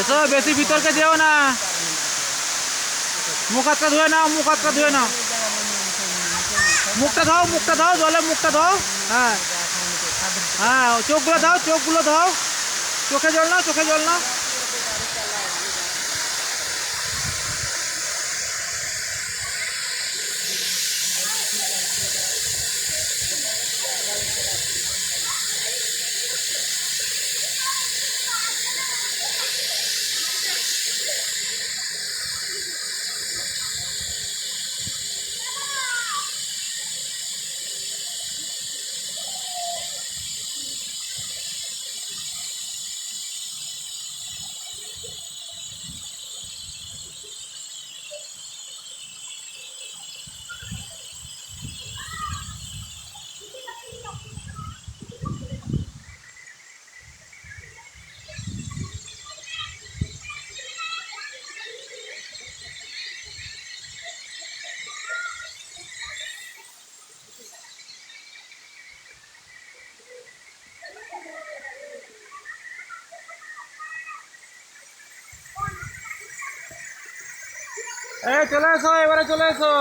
এসো, বেশি ভিতরকে যেও না। মুখ হাতটা ধুয়ে নাও, মুখ হাতটা ধুয়ে নাও। মুখটা দাও, মুখটা দাও, জলে মুখটা দাও। হ্যাঁ হ্যাঁ, চোখগুলো দাও, চোখগুলো দাও। চোখে জল নাও, চোখে জল নাও। চলে এসো, এবারে চলে এসো।